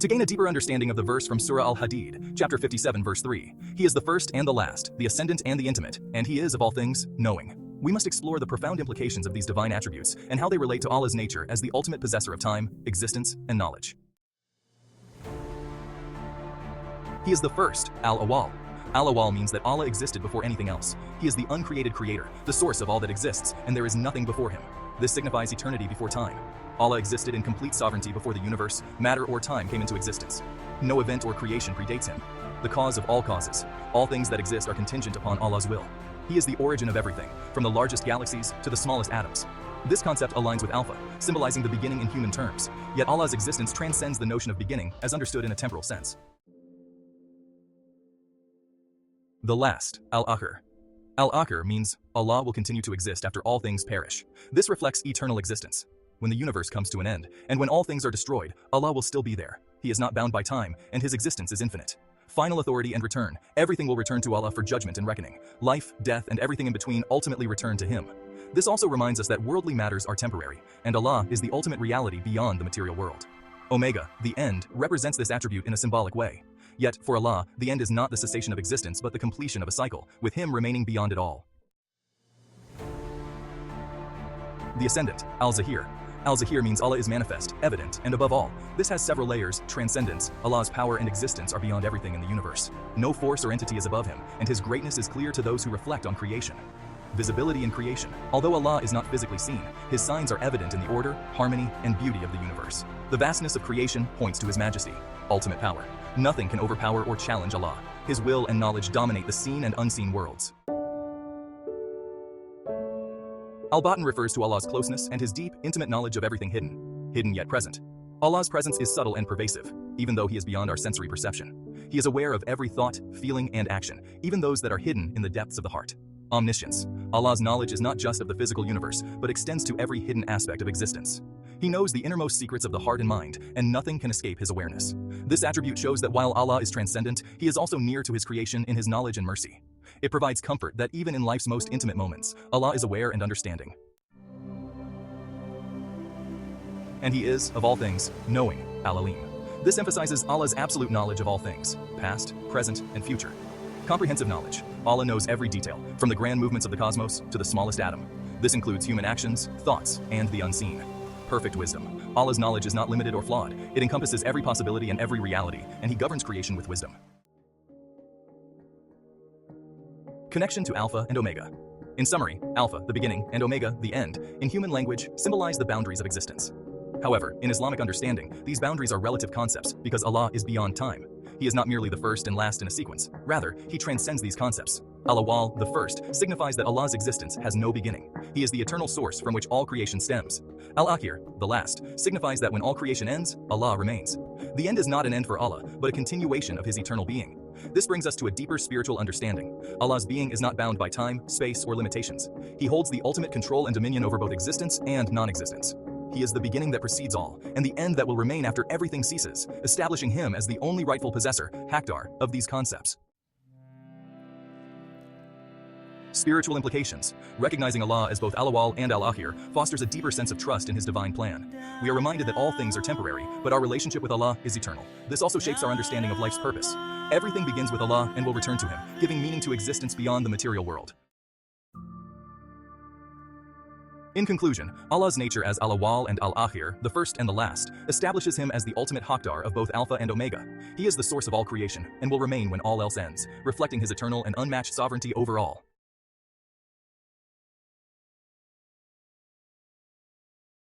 To gain a deeper understanding of the verse from Surah Al-Hadid, chapter 57, verse 3, He is the first and the last, the ascendant and the intimate, and He is of all things, knowing. We must explore the profound implications of these divine attributes and how they relate to Allah's nature as the ultimate possessor of time, existence, and knowledge. He is the first, Al-Awwal. Al-Awwal means that Allah existed before anything else. He is the uncreated creator, the source of all that exists, and there is nothing before Him. This signifies eternity before time. Allah existed in complete sovereignty before the universe, matter or time came into existence. No event or creation predates Him. The cause of all causes. All things that exist are contingent upon Allah's will. He is the origin of everything, from the largest galaxies to the smallest atoms. This concept aligns with Alpha, symbolizing the beginning in human terms. Yet Allah's existence transcends the notion of beginning as understood in a temporal sense. The last, Al-Akhir. Al-Akhir means Allah will continue to exist after all things perish. This reflects eternal existence. When the universe comes to an end, and when all things are destroyed, Allah will still be there. He is not bound by time, and His existence is infinite. Final authority and return. Everything will return to Allah for judgment and reckoning. Life, death, and everything in between ultimately return to Him. This also reminds us that worldly matters are temporary, and Allah is the ultimate reality beyond the material world. Omega, the end, represents this attribute in a symbolic way. Yet, for Allah, the end is not the cessation of existence but the completion of a cycle, with Him remaining beyond it all. The Ascendant, Al-Zahir. Al-Zahir means Allah is manifest, evident, and above all. This has several layers. Transcendence. Allah's power and existence are beyond everything in the universe. No force or entity is above Him, and His greatness is clear to those who reflect on creation. Visibility in creation. Although Allah is not physically seen, His signs are evident in the order, harmony, and beauty of the universe. The vastness of creation points to His majesty. Ultimate power. Nothing can overpower or challenge Allah. His will and knowledge dominate the seen and unseen worlds. Al-Batin refers to Allah's closeness and His deep, intimate knowledge of everything hidden yet present. Allah's presence is subtle and pervasive, even though He is beyond our sensory perception. He is aware of every thought, feeling, and action, even those that are hidden in the depths of the heart. Omniscience. Allah's knowledge is not just of the physical universe, but extends to every hidden aspect of existence. He knows the innermost secrets of the heart and mind, and nothing can escape His awareness. This attribute shows that while Allah is transcendent, He is also near to His creation in His knowledge and mercy. It provides comfort that even in life's most intimate moments, Allah is aware and understanding. And He is, of all things, knowing, Al-Alim. This emphasizes Allah's absolute knowledge of all things, past, present, and future. Comprehensive knowledge. Allah knows every detail, from the grand movements of the cosmos to the smallest atom. This includes human actions, thoughts, and the unseen. Perfect wisdom. Allah's knowledge is not limited or flawed. It encompasses every possibility and every reality, and He governs creation with wisdom. Connection to Alpha and Omega. In summary, Alpha, the beginning, and Omega, the end, in human language, symbolize the boundaries of existence. However, in Islamic understanding, these boundaries are relative concepts because Allah is beyond time. He is not merely the first and last in a sequence. Rather, He transcends these concepts. Al-Awwal, the first, signifies that Allah's existence has no beginning. He is the eternal source from which all creation stems. Al-Akhir, the last, signifies that when all creation ends, Allah remains. The end is not an end for Allah, but a continuation of His eternal being. This brings us to a deeper spiritual understanding. Allah's being is not bound by time, space, or limitations. He holds the ultimate control and dominion over both existence and non-existence. He is the beginning that precedes all, and the end that will remain after everything ceases, establishing Him as the only rightful possessor, Hakdar, of these concepts. Spiritual implications. Recognizing Allah as both Al-Awwal and Al-Akhir fosters a deeper sense of trust in His divine plan. We are reminded that all things are temporary, but our relationship with Allah is eternal. This also shapes our understanding of life's purpose. Everything begins with Allah and will return to Him, giving meaning to existence beyond the material world. In conclusion, Allah's nature as Al-Awwal and Al-Akhir, the first and the last, establishes Him as the ultimate Hakdar of both Alpha and Omega. He is the source of all creation, and will remain when all else ends, reflecting His eternal and unmatched sovereignty over all.